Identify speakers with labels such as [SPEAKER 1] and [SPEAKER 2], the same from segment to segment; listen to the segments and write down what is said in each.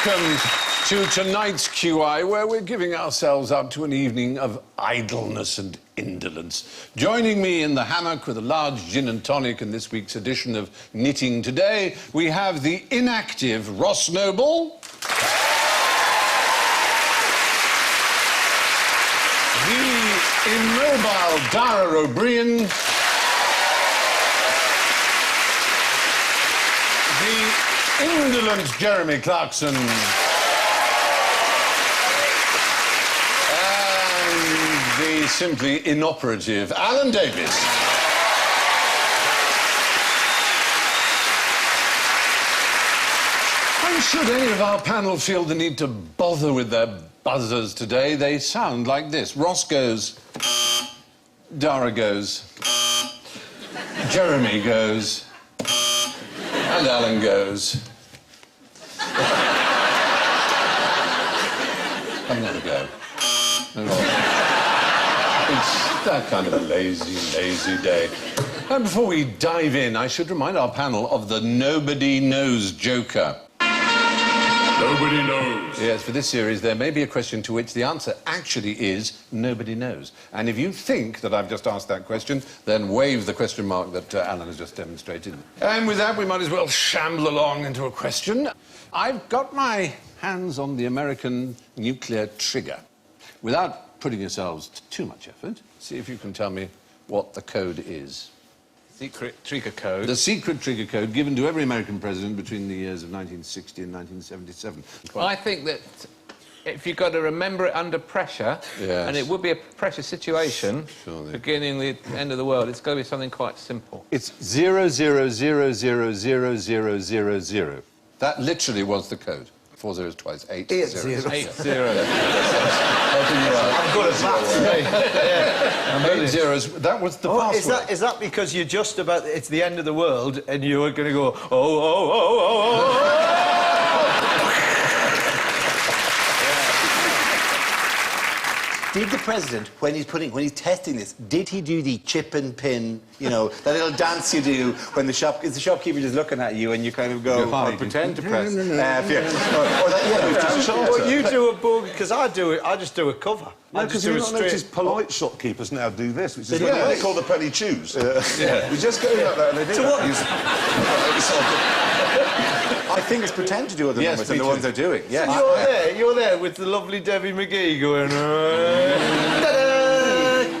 [SPEAKER 1] Welcome to tonight's QI, where we're giving ourselves up to an evening of idleness and indolence. Joining me in the hammock with a large gin and tonic in this week's edition of Knitting Today, we have the inactive Ross Noble, the immobile Dara O'Brien, the indolent Jeremy Clarkson, and the simply inoperative Alan Davis. And should any of our panel feel the need to bother with their buzzers today, they sound like this. Ross goes, Dara goes, Jeremy goes, and Alan goes. I'm gonna go. It's that kind of a lazy day. And before we dive in, I should remind our panel of the Nobody Knows Joker.
[SPEAKER 2] Nobody knows.
[SPEAKER 1] Yes, for this series, there may be a question to which the answer actually is nobody knows. And if you think that I've just asked that question, then wave the question mark that Alan has just demonstrated. And with that, we might as well shamble along into a question. I've got my hands on the American nuclear trigger. Without putting yourselves to too much effort, see if you can tell me what the code is.
[SPEAKER 3] Secret trigger code.
[SPEAKER 1] The secret trigger code given to every American president between the years of 1960 and 1977.
[SPEAKER 3] I think that if you've got to remember it under pressure,
[SPEAKER 1] Yes.
[SPEAKER 3] and it would be a pressure situation,
[SPEAKER 1] Surely.
[SPEAKER 3] beginning the end of the world, it's got to be something quite simple.
[SPEAKER 1] It's 00000000. That literally was the code. 4 zeros twice, 8 zeros.
[SPEAKER 3] 8 0.
[SPEAKER 4] I'm good at that.
[SPEAKER 1] 8 zeros. That was the password.
[SPEAKER 4] Is that because you're just about... It's the end of the world, and you're going to go, oh. Did the president, when he's testing this, did he do the chip and pin, you know, that little dance you do when the shopkeeper just looking at you and you kind of go...
[SPEAKER 3] I pretend to press.
[SPEAKER 4] Or that, you do a boogie, because I just do a cover.
[SPEAKER 2] No, because you not noticed polite shopkeepers now do this, which is what they call the penny chews. Yeah. We just go like that and they do
[SPEAKER 4] I think it's pretend to do other numbers than the ones they're doing. Yeah.
[SPEAKER 5] You're there with the lovely Debbie McGee going...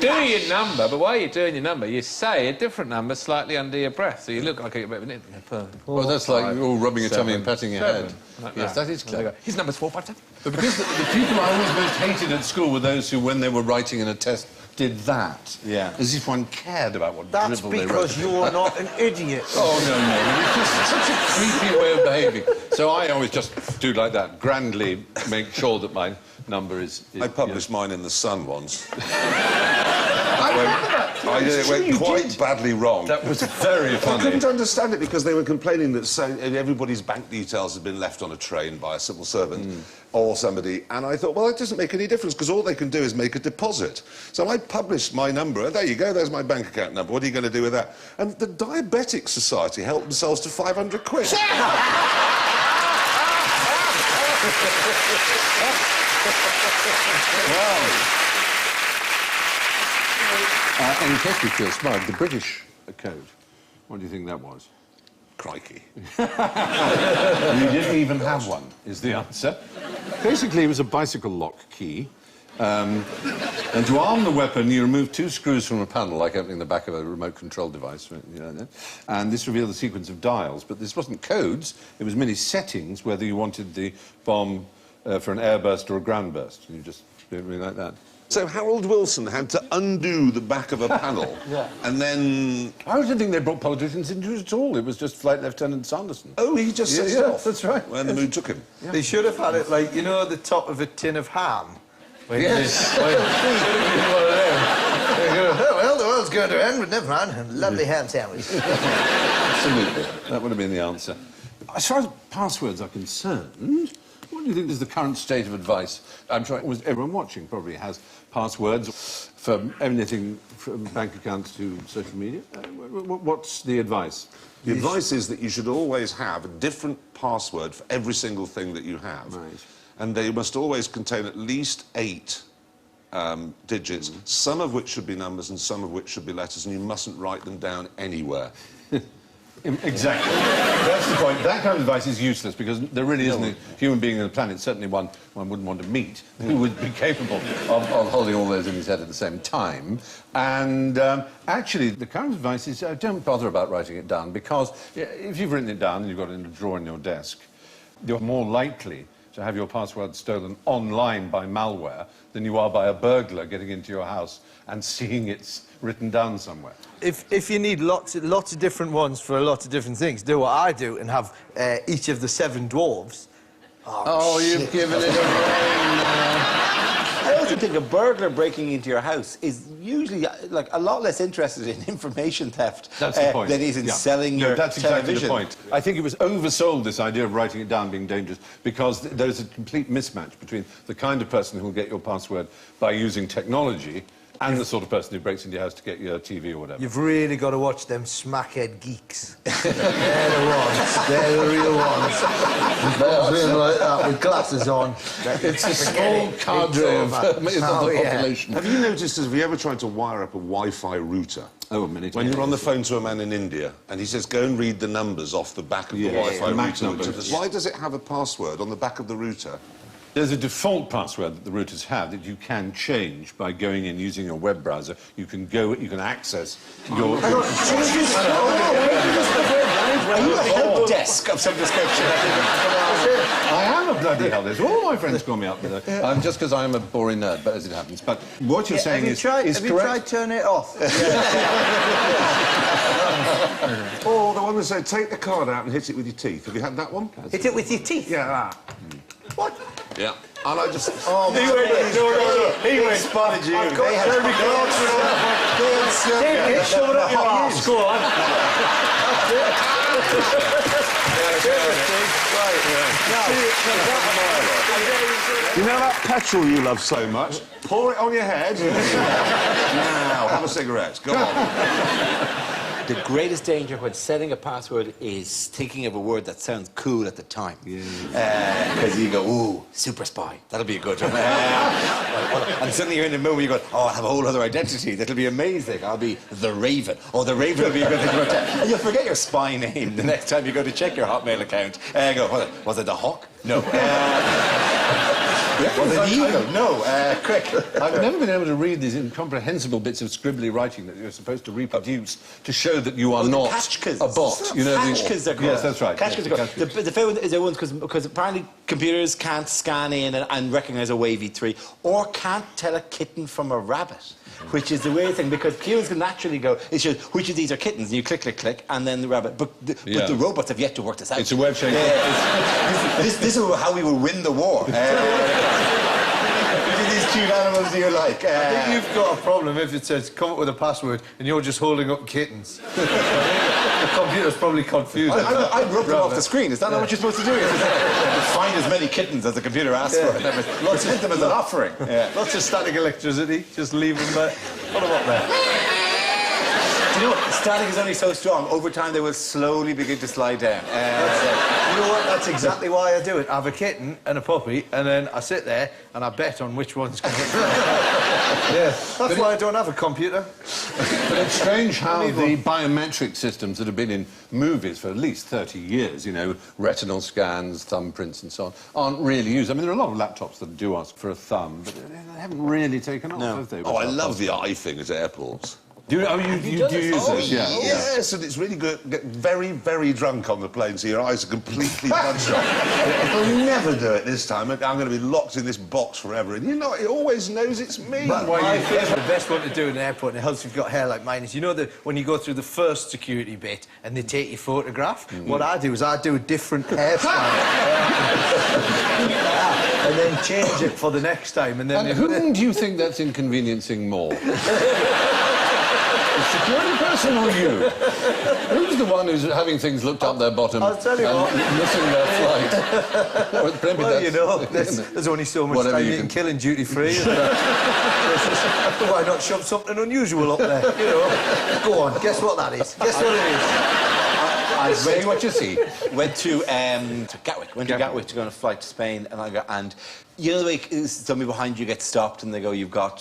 [SPEAKER 3] Do your number, but while you're doing your number, you say a different number slightly under your breath, so you look like a bit of an...
[SPEAKER 1] Well, that's like all rubbing your tummy and patting your head.
[SPEAKER 3] Like
[SPEAKER 1] Yes, that is clever.
[SPEAKER 3] His number's 457.
[SPEAKER 1] But because the people I always most hated at school were those who, when they were writing in a test, did that.
[SPEAKER 4] Yeah.
[SPEAKER 1] As if one cared about what
[SPEAKER 5] That's
[SPEAKER 1] dribble they wrote.
[SPEAKER 5] because you're not an idiot.
[SPEAKER 1] Oh, no. It's just such a creepy way of behaving. So I always just do like that, grandly make sure that my number is
[SPEAKER 2] I published mine in The Sun once.
[SPEAKER 1] I
[SPEAKER 2] It went quite badly wrong.
[SPEAKER 1] That was very
[SPEAKER 2] I
[SPEAKER 1] funny.
[SPEAKER 2] couldn't understand it because they were complaining that everybody's bank details had been left on a train by a civil servant or somebody, and I thought, well, it doesn't make any difference because all they can do is make a deposit. So I published my number, and there you go, there's my bank account number. What are you going to do with that? And the Diabetic Society helped themselves to 500 quid.
[SPEAKER 1] Wow. In case we feel smart, the British code, what do you think that was?
[SPEAKER 2] Crikey.
[SPEAKER 1] You didn't even have one, is the answer. Basically, it was a bicycle lock key. And to arm the weapon, you remove 2 screws from a panel, like opening the back of a remote control device. You know, and this revealed the sequence of dials. But this wasn't codes, it was merely settings, whether you wanted the bomb for an airburst or a ground burst. You just do it really like that.
[SPEAKER 2] So Harold Wilson had to undo the back of a panel, and then...
[SPEAKER 1] I don't think they brought politicians into it at all. It was just Flight Lieutenant Sanderson.
[SPEAKER 2] Oh, he just set it off.
[SPEAKER 1] That's right.
[SPEAKER 2] When the mood took him.
[SPEAKER 5] Yeah. They should have had it like, you know, the top of a tin of ham.
[SPEAKER 1] Yes.
[SPEAKER 5] Well, the world's going to end, but never mind. Lovely ham sandwich.
[SPEAKER 1] Absolutely. That would have been the answer. As far as passwords are concerned, what do you think is the current state of advice? I'm sure everyone watching probably has passwords for anything from bank accounts to social media. What's the advice?
[SPEAKER 2] The advice is that you should always have a different password for every single thing that you have.
[SPEAKER 1] Right.
[SPEAKER 2] And they must always contain at least 8 digits, some of which should be numbers and some of which should be letters, and you mustn't write them down anywhere.
[SPEAKER 1] Exactly. That's the point. That kind of advice is useless because there really isn't a human being on the planet, certainly one wouldn't want to meet, who would be capable of holding all those in his head at the same time. And actually, the current advice is don't bother about writing it down because if you've written it down and you've got it in a drawer in your desk, you're more likely to have your password stolen online by malware than you are by a burglar getting into your house and seeing it's written down somewhere.
[SPEAKER 5] If you need lots of different ones for a lot of different things, do what I do and have each of the 7 dwarves.
[SPEAKER 1] Oh, you've given it away.
[SPEAKER 4] I also think a burglar breaking into your house is usually like a lot less interested in information theft
[SPEAKER 1] That's the point.
[SPEAKER 4] than he is in selling your
[SPEAKER 1] that's
[SPEAKER 4] television.
[SPEAKER 1] exactly the point. I think it was oversold, this idea of writing it down being dangerous, because there's a complete mismatch between the kind of person who will get your password by using technology and the sort of person who breaks into your house to get your TV or whatever.
[SPEAKER 5] You've really got to watch them smackhead geeks. They're the ones. They're the real ones. They're like that with glasses on.
[SPEAKER 1] It's a small cadre of the population.
[SPEAKER 2] Have you noticed, have you ever tried to wire up a Wi-Fi router?
[SPEAKER 1] Oh, a minute.
[SPEAKER 2] When you're on the phone to a man in India and he says, go and read the numbers off the back of the Wi-Fi
[SPEAKER 1] the MAC
[SPEAKER 2] router.
[SPEAKER 1] numbers.
[SPEAKER 2] Why does it have a password on the back of the router?
[SPEAKER 1] There's a default password that the routers have that you can change by going in using your web browser. You can access your...
[SPEAKER 4] Are you a help desk of some description?
[SPEAKER 1] I am a bloody hell. There's all my friends call me up with it. Just because I'm a boring nerd, but as it happens. But what you're saying is
[SPEAKER 5] Have
[SPEAKER 1] correct.
[SPEAKER 5] you tried turning it off?
[SPEAKER 2] Or the one that said, take the card out and hit it with your teeth. Have you had that one?
[SPEAKER 5] Hit it with your teeth?
[SPEAKER 2] Yeah, that.
[SPEAKER 5] What?
[SPEAKER 2] Yeah. And I just...
[SPEAKER 5] Oh, my God.
[SPEAKER 4] He went spotted you.
[SPEAKER 5] I've got Jeremy Clarkson. Take it, shove it up your arse. Go on.
[SPEAKER 2] You know that petrol you love so much? Pour it on your head. Now, have a cigarette. Go on.
[SPEAKER 4] The greatest danger when setting a password is thinking of a word that sounds cool at the time. Because you go, ooh, super spy. That'll be a good one. And suddenly you're in the mood where you go, oh, I'll have a whole other identity. That'll be amazing. I'll be the Raven. Or the Raven will be a good thing to protect. And you'll forget your spy name the next time you go to check your Hotmail account. Go, was it the Hawk? No. Was it the Eagle? No. Quick.
[SPEAKER 1] I've never been able to read these incomprehensible bits of scribbly writing that you're supposed to reproduce to show that you are not a bot. You know,
[SPEAKER 4] Catchkins are good.
[SPEAKER 1] Yes, that's right.
[SPEAKER 4] Catchkins are good. The favorite is the ones because apparently computers can't scan in and recognise a wavy 3 or can't tell a kitten from a rabbit. Which is the weird thing, because humans can naturally go, it's just, which of these are kittens? And you click, click, click, and then the rabbit. But the robots have yet to work this out.
[SPEAKER 1] It's a web shaking.
[SPEAKER 4] This is how we will win the war. Which of these cute animals do you like?
[SPEAKER 5] I think you've got a problem if it says, come up with a password, and you're just holding up kittens. The computer's probably confused.
[SPEAKER 4] I'd rub them off the screen. Is that not what you're supposed to do? Find as many kittens as the computer asks for. Present them as an offering.
[SPEAKER 5] Lots of static electricity. Just leave them there. Put them up there.
[SPEAKER 4] Do you know what? Static is only so strong. Over time, they will slowly begin to slide down.
[SPEAKER 5] You know what? That's exactly why I do it. I have a kitten and a puppy, and then I sit there and I bet on which one's going to That's why I don't have a computer.
[SPEAKER 1] But it's strange how the biometric systems that have been in movies for at least 30 years, you know, retinal scans, thumbprints and so on, aren't really used. I mean, there are a lot of laptops that do ask for a thumb, but they haven't really taken off, have they?
[SPEAKER 2] Oh, I love the eye thing at airports.
[SPEAKER 1] Do you use this? Yeah.
[SPEAKER 2] Yes, and it's really good. Get very, very drunk on the plane, so your eyes are completely bloodshot. I'll never do it this time. I'm going to be locked in this box forever. And you know, it always knows it's me.
[SPEAKER 5] But my favourite, the best one to do in an airport, and it helps if you've got hair like mine, is you know that when you go through the first security bit and they take your photograph, what I do is I do a different hairstyle. And then change it for the next time. And then
[SPEAKER 1] whom do you think that's inconveniencing more? The security person or you? Who's the one who's having things looked up their bottom
[SPEAKER 5] I'll tell you
[SPEAKER 1] and
[SPEAKER 5] what.
[SPEAKER 1] missing their flight? Well, maybe
[SPEAKER 5] Well, you know,
[SPEAKER 1] that's-
[SPEAKER 5] there's only so much
[SPEAKER 1] Whatever
[SPEAKER 5] time
[SPEAKER 1] you
[SPEAKER 5] you can
[SPEAKER 1] can-
[SPEAKER 5] kill in duty-free. Why not shove something unusual up there, you know? Go on, guess what that is? Guess what it is?
[SPEAKER 1] Say what you see.
[SPEAKER 4] Went to Gatwick. Went to Gatwick to go on a flight to Spain, and you know the way somebody behind you gets stopped and they go, "You've got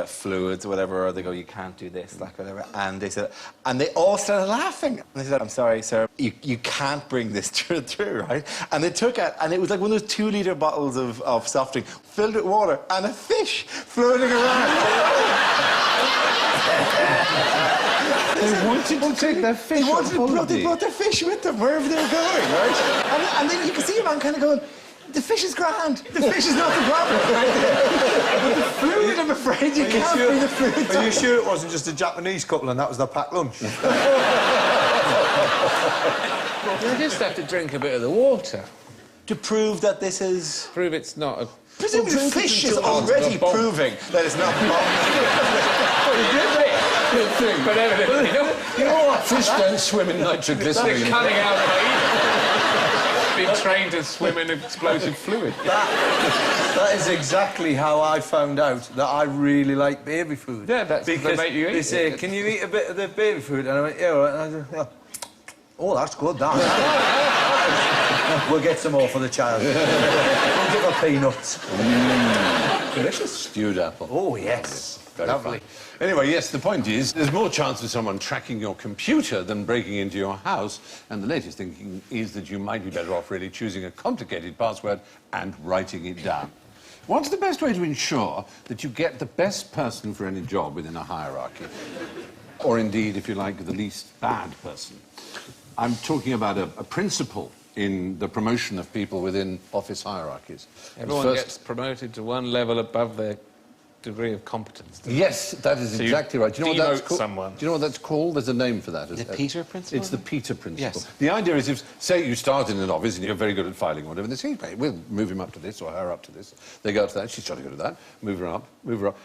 [SPEAKER 4] fluids or whatever," or they go, "You can't do this," like whatever, and they said, and they all started laughing. And they said, "I'm sorry, sir, you can't bring this through, right?" And they took it, and it was like one of those 2-litre bottles of soft drink filled with water and a fish floating around.
[SPEAKER 1] They wanted to take their fish
[SPEAKER 4] They
[SPEAKER 1] holiday.
[SPEAKER 4] brought their fish with them wherever they were going, right? And then you can see a man kind of going, "The fish is grand. The fish is not the problem." Right? But the fluid, I'm afraid you can't bring the fluid.
[SPEAKER 5] Are you sure it wasn't just a Japanese couple and that was their packed lunch?
[SPEAKER 3] You just have to drink a bit of the water.
[SPEAKER 4] To prove that this is...
[SPEAKER 3] Prove it's not a...
[SPEAKER 4] Presumably the fish is already proving that it's not bomb.
[SPEAKER 3] But evidently,
[SPEAKER 1] You know what? Fish don't swim in
[SPEAKER 3] they're
[SPEAKER 1] nitroglycerine.
[SPEAKER 3] cutting out been trained to swim in explosive fluid.
[SPEAKER 5] That is exactly how I found out that I really like baby food.
[SPEAKER 3] Yeah, that's what they
[SPEAKER 5] because
[SPEAKER 3] make you eat
[SPEAKER 5] they
[SPEAKER 3] it.
[SPEAKER 5] say, "Can you eat a bit of the baby food?" And I went, "Yeah, all right." And I said, "Yeah. Oh, that's good, that." We'll get some more for the child. We'll give her peanuts.
[SPEAKER 1] Delicious. Stewed apple.
[SPEAKER 5] Oh, yes.
[SPEAKER 1] Very
[SPEAKER 5] Lovely.
[SPEAKER 1] fine. Anyway, yes, the point is, there's more chance of someone tracking your computer than breaking into your house, and the latest thinking is that you might be better off really choosing a complicated password and writing it down. What's the best way to ensure that you get the best person for any job within a hierarchy? Or indeed, if you like, the least bad person? I'm talking about a principle in the promotion of people within office hierarchies.
[SPEAKER 3] Everyone gets promoted to one level above their degree of competence.
[SPEAKER 1] Yes, that is
[SPEAKER 3] So you
[SPEAKER 1] exactly right. Do you know what that's
[SPEAKER 3] demote
[SPEAKER 1] called?
[SPEAKER 3] someone.
[SPEAKER 1] Do you know what that's called? There's a name for that.
[SPEAKER 4] The Peter principle?
[SPEAKER 1] It's the Peter principle.
[SPEAKER 4] Yes.
[SPEAKER 1] The idea is, if, say, you start in an office and you're very good at filing or whatever, they say, "Hey, we'll move him up to this or her up to this." They go up to that, she's trying to go to that, move her up, move her up.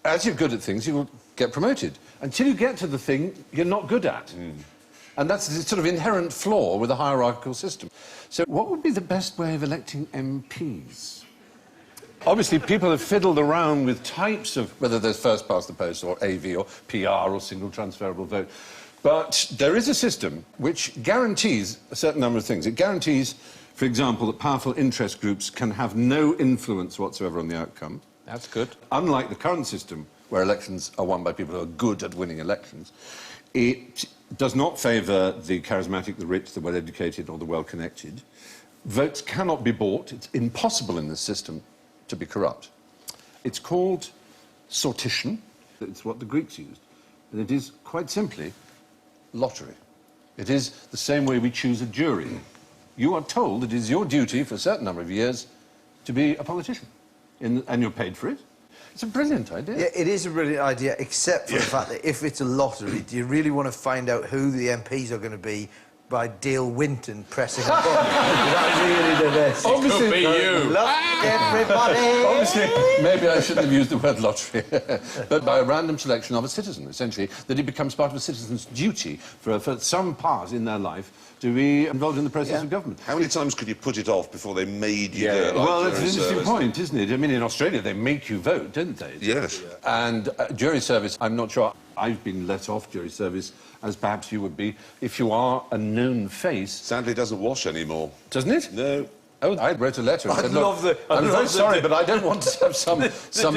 [SPEAKER 1] As you're good at things, you will get promoted. Until you get to the thing you're not good at. And that's the sort of inherent flaw with a hierarchical system. So what would be the best way of electing MPs? Obviously, people have fiddled around with types of, whether there's first past the post or AV or PR or single transferable vote. But there is a system which guarantees a certain number of things. It guarantees, for example, that powerful interest groups can have no influence whatsoever on the outcome.
[SPEAKER 3] That's good.
[SPEAKER 1] Unlike the current system, where elections are won by people who are good at winning elections, it does not favour the charismatic, the rich, the well-educated or the well-connected. Votes cannot be bought. It's impossible in this system to be corrupt. It's called sortition. It's what the Greeks used. And it is, quite simply, lottery. It is the same way we choose a jury. You are told it is your duty for a certain number of years to be a politician. And you're paid for it. It's a brilliant idea.
[SPEAKER 5] Yeah, it is a brilliant idea, except for the fact that if it's a lottery, do you really want to find out who the MPs are going to be by Dale Winton pressing a button? Is that really the best?
[SPEAKER 1] Obviously,
[SPEAKER 3] Could be you.
[SPEAKER 5] Look, everybody!
[SPEAKER 1] Obviously, maybe I shouldn't have used the word lottery, but by a random selection of a citizen, essentially, that it becomes part of a citizen's duty for some part in their life to be involved in the process of government.
[SPEAKER 2] How many times could you put it off before they made you do it? Like
[SPEAKER 1] Well, that's an
[SPEAKER 2] jury
[SPEAKER 1] interesting
[SPEAKER 2] service?
[SPEAKER 1] point, isn't it? I mean, in Australia, they make you vote, don't they?
[SPEAKER 2] Yes.
[SPEAKER 1] And jury service, I'm not sure I've been let off jury service, as perhaps you would be, if you are a known face.
[SPEAKER 2] Sadly, it doesn't wash anymore.
[SPEAKER 1] Doesn't it?
[SPEAKER 2] No.
[SPEAKER 1] Oh, I wrote a letter and
[SPEAKER 5] I'd
[SPEAKER 1] said,
[SPEAKER 5] love
[SPEAKER 1] look,
[SPEAKER 5] the- I'd
[SPEAKER 1] I'm
[SPEAKER 5] love
[SPEAKER 1] very
[SPEAKER 5] the-
[SPEAKER 1] sorry, but I don't want to have some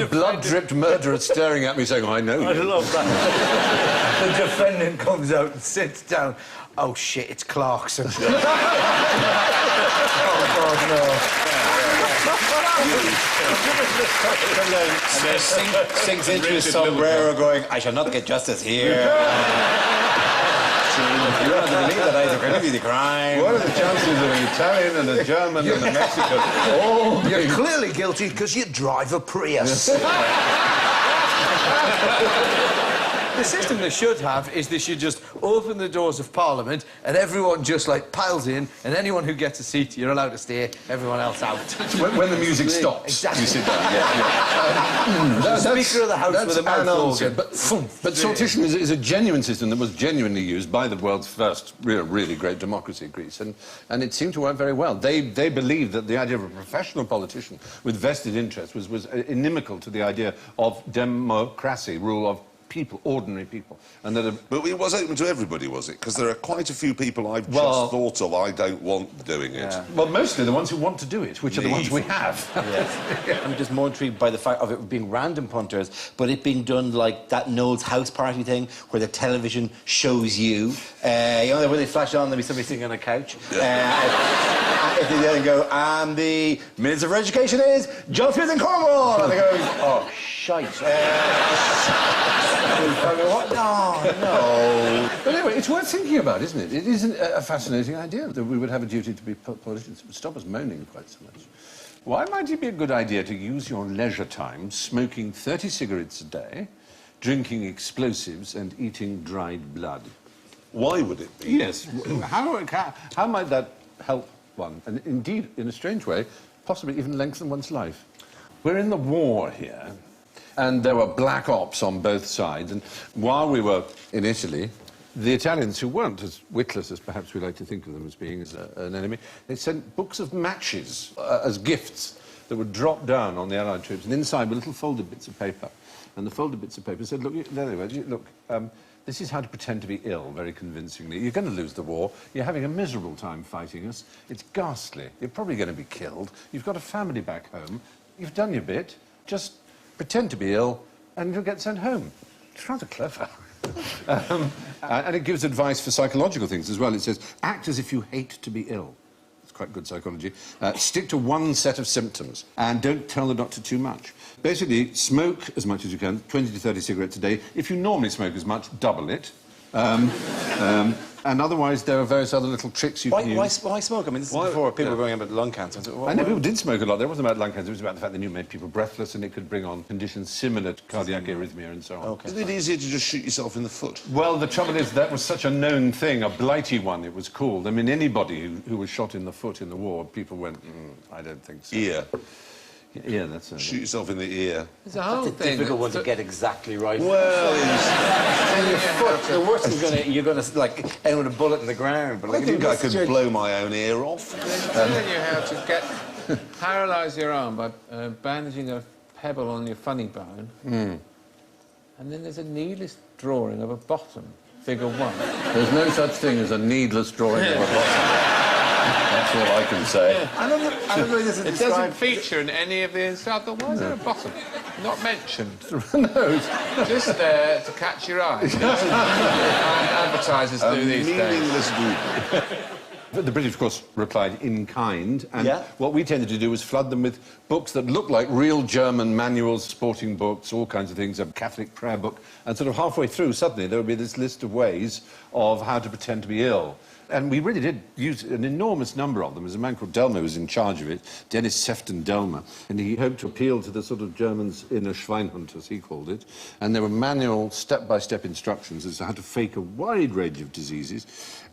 [SPEAKER 1] blood-dripped murderer staring at me saying, I know
[SPEAKER 5] I
[SPEAKER 1] you.
[SPEAKER 5] love that. The defendant comes out and sits down. Oh, shit, it's Clarkson. Oh, God, no.
[SPEAKER 4] Sinks into his sombrero going, "I shall not get justice here." You don't have to believe that I agree with the crime.
[SPEAKER 1] What are the chances of an Italian and a German and a Mexican all
[SPEAKER 5] You're
[SPEAKER 1] being...
[SPEAKER 5] clearly guilty because you drive a Prius. The system they should have is they should just open the doors of Parliament and everyone just, like, piles in, and anyone who gets a seat, you're allowed to stay, everyone else out.
[SPEAKER 1] When the music stops,
[SPEAKER 5] Exactly.
[SPEAKER 1] you sit down.
[SPEAKER 5] The Speaker of the House with a mouth organ.
[SPEAKER 1] But sortition is a genuine system that was genuinely used by the world's first really great democracy, Greece, and it seemed to work very well. They believed that the idea of a professional politician with vested interest was inimical to the idea of democracy, rule of people, ordinary people. And that
[SPEAKER 2] But it was open to everybody, was it? Because there are quite a few people I've just thought of I don't want doing it.
[SPEAKER 5] Yeah.
[SPEAKER 1] well, mostly the ones who want to do it, which are the ones we have.
[SPEAKER 4] I'm just more intrigued by the fact of it being random punters, but it being done like that Noel's house party thing, where the television shows you. You know, when they flash on, there'll be somebody sitting on a couch. If they then go, and the Minister for Education is John Smith in Cornwall, and they go, oh, shite. No.
[SPEAKER 1] But anyway, it's worth thinking about, isn't it? It is a fascinating idea that we would have a duty to be politicians. It would stop us moaning quite so much. Why might it be a good idea to use your leisure time smoking 30 cigarettes a day, drinking explosives and eating dried blood?
[SPEAKER 2] Why would it be?
[SPEAKER 1] Yes. How might that help one? And indeed, in a strange way, possibly even lengthen one's life. We're in the war here, and there were black ops on both sides. And while we were in Italy, the Italians, who weren't as witless as perhaps we like to think of them as being as an enemy, they sent books of matches as gifts that would drop down on the Allied troops, and inside were little folded bits of paper. And the folded bits of paper said, look, there they were, look, this is how to pretend to be ill, very convincingly. You're going to lose the war. You're having a miserable time fighting us. It's ghastly. You're probably going to be killed. You've got a family back home. You've done your bit. Just pretend to be ill, and you'll get sent home. It's rather clever. And it gives advice for psychological things as well. It says, act as if you hate to be ill. It's quite good psychology. Stick to one set of symptoms, and don't tell the doctor too much. Basically, smoke as much as you can, 20 to 30 cigarettes a day. If you normally smoke as much, double it. And otherwise, there are various other little tricks you can use.
[SPEAKER 4] Why smoke? I mean, this is before people were going about lung cancer.
[SPEAKER 1] I know people did smoke a lot. It wasn't about lung cancer. It was about the fact that it made people breathless, and it could bring on conditions similar to cardiac arrhythmia and so on.
[SPEAKER 4] Okay.
[SPEAKER 2] Isn't it easier to just shoot yourself in the foot?
[SPEAKER 1] Well, the trouble is that was such a known thing, a blighty one, it was called. I mean, anybody who was shot in the foot in the war, people went, I don't think so.
[SPEAKER 2] Ear.
[SPEAKER 1] Yeah, that's it.
[SPEAKER 2] Shoot yourself in the ear.
[SPEAKER 3] There's a whole
[SPEAKER 4] It's a
[SPEAKER 3] thing.
[SPEAKER 4] difficult one to get exactly right.
[SPEAKER 2] Well,
[SPEAKER 4] And your foot, the worst is you're going to, like, end with a bullet in the ground. But
[SPEAKER 2] I
[SPEAKER 4] like,
[SPEAKER 2] think I could blow my own ear off.
[SPEAKER 3] They're telling you how to paralyse your arm by bandaging a pebble on your funny bone. And then there's a needless drawing of a bottom, figure 1.
[SPEAKER 1] There's no such thing as a needless drawing of a bottom. That's all I can say.
[SPEAKER 3] Yeah.
[SPEAKER 5] I don't know this is
[SPEAKER 3] It doesn't feature in any of the inside. Why is there a bottom? Not mentioned.
[SPEAKER 1] No,
[SPEAKER 3] Just there to catch your eye. Advertisers do these days.
[SPEAKER 2] Meaningless group.
[SPEAKER 1] But the British, of course, replied in kind, and
[SPEAKER 4] Yeah.
[SPEAKER 1] what we tended to do was flood them with books that looked like real German manuals, sporting books, all kinds of things, a Catholic prayer book, and sort of halfway through, suddenly, there would be this list of ways of how to pretend to be ill. And we really did use an enormous number of them. There's a man called Delmer who was in charge of it, Dennis Sefton-Delmer, and he hoped to appeal to the sort of Germans' inner Schweinhund, as he called it. And there were manual, step-by-step instructions as to how to fake a wide range of diseases.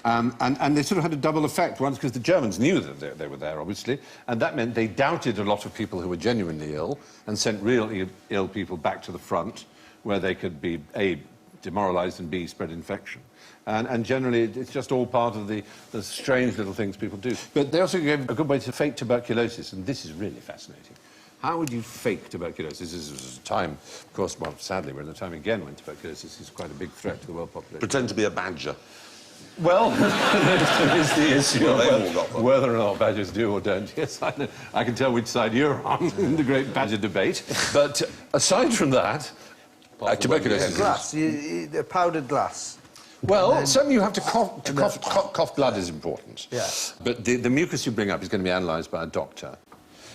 [SPEAKER 1] And they sort of had a double effect. Once, because the Germans knew that they were there, obviously, and that meant they doubted a lot of people who were genuinely ill and sent real ill people back to the front, where they could be, A, demoralised, and B, spread infection. And generally, it's just all part of the strange little things people do. But they also gave a good way to fake tuberculosis, and this is really fascinating. How would you fake tuberculosis? This is a time, of course, well, sadly, we're in a time again when tuberculosis is quite a big threat to the world population.
[SPEAKER 2] Pretend to be a badger.
[SPEAKER 1] Well, it's the issue
[SPEAKER 2] Well, they all
[SPEAKER 1] of
[SPEAKER 2] got them.
[SPEAKER 1] whether or not badgers do or don't. Yes, I know. I can tell which side you're on in the great badger debate. But aside from that, tuberculosis...
[SPEAKER 5] Glass, the powdered glass.
[SPEAKER 1] Well, certainly you have to cough blood is important.
[SPEAKER 5] Yeah.
[SPEAKER 1] But the mucus you bring up is going to be analysed by a doctor.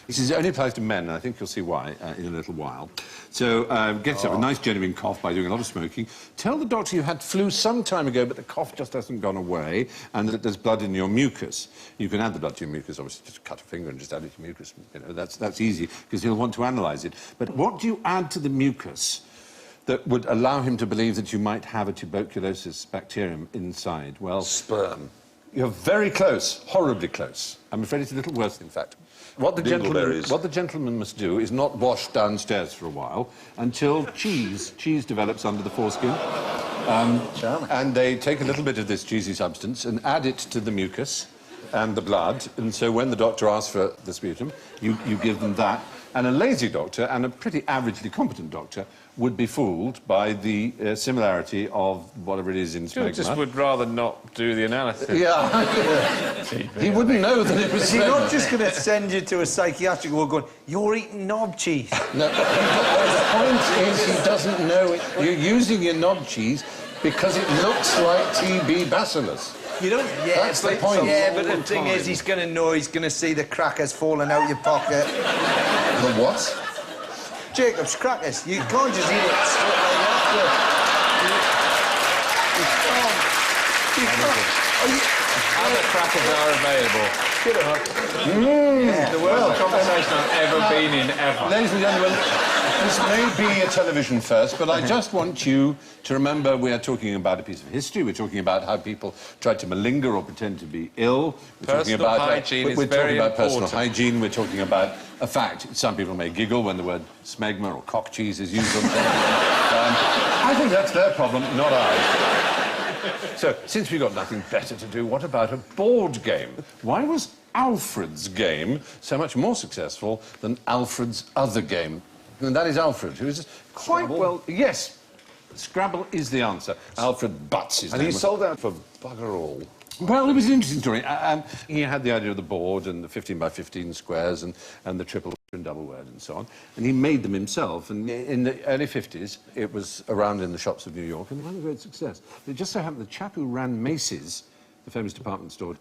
[SPEAKER 1] This only applies to men, and I think you'll see why in a little while. So get yourself a nice genuine cough by doing a lot of smoking. Tell the doctor you had flu some time ago, but the cough just hasn't gone away, and that there's blood in your mucus. You can add the blood to your mucus, obviously, just cut a finger and just add it to your mucus. You know, that's easy, because he'll want to analyse it. But what do you add to the mucus that would allow him to believe that you might have a tuberculosis bacterium inside? Well,
[SPEAKER 2] Sperm.
[SPEAKER 1] you're very close, horribly close. I'm afraid it's a little worse, in fact. What the gentleman must do is not wash downstairs for a while until cheese develops under the foreskin. And they take a little bit of this cheesy substance and add it to the mucus and the blood. And so when the doctor asks for the sputum, you give them that. And a lazy doctor, and a pretty averagely competent doctor, would be fooled by the similarity of whatever it is in smegma.
[SPEAKER 3] You just would rather not do the analysis.
[SPEAKER 1] Yeah. He wouldn't know that it was
[SPEAKER 5] Is he not just going to send you to a psychiatric ward going, you're eating knob cheese?
[SPEAKER 1] No, the point is he doesn't know it. You're using your knob cheese because it looks like TB bacillus.
[SPEAKER 5] You don't... Yeah,
[SPEAKER 1] That's the point.
[SPEAKER 5] Yeah, but the thing is, he's going to know, he's going to see the crackers falling out your pocket.
[SPEAKER 1] The what?
[SPEAKER 5] Jacob's crackers. You can't just eat it straight away after. You can't.
[SPEAKER 3] Other crackers are available.
[SPEAKER 5] Get it up.
[SPEAKER 3] The worst conversation I've ever been in, ever.
[SPEAKER 1] Ladies and gentlemen, this may be a television first, but I just want you to remember we are talking about a piece of history. We're talking about how people tried to malinger or pretend to be ill. We're talking
[SPEAKER 3] Personal
[SPEAKER 1] about
[SPEAKER 3] hygiene is
[SPEAKER 1] we're
[SPEAKER 3] very
[SPEAKER 1] talking about personal
[SPEAKER 3] important.
[SPEAKER 1] hygiene. We're talking about a fact. Some people may giggle when the word smegma or cock cheese is used on something. I think that's their problem, not ours. So, since we've got nothing better to do, what about a board game? Why was Alfred's game so much more successful than Alfred's other game? And that is Alfred, who is quite well... Yes, Scrabble is the answer. Alfred Butts his
[SPEAKER 2] And
[SPEAKER 1] name
[SPEAKER 2] he
[SPEAKER 1] was.
[SPEAKER 2] sold out for bugger all.
[SPEAKER 1] Well, it was an interesting story. He had the idea of the board and the 15 by 15 squares and the triple and double word and so on. And he made them himself. And in the early 50s, it was around in the shops of New York and it was a great success. It just so happened the chap who ran Macy's, the famous department store,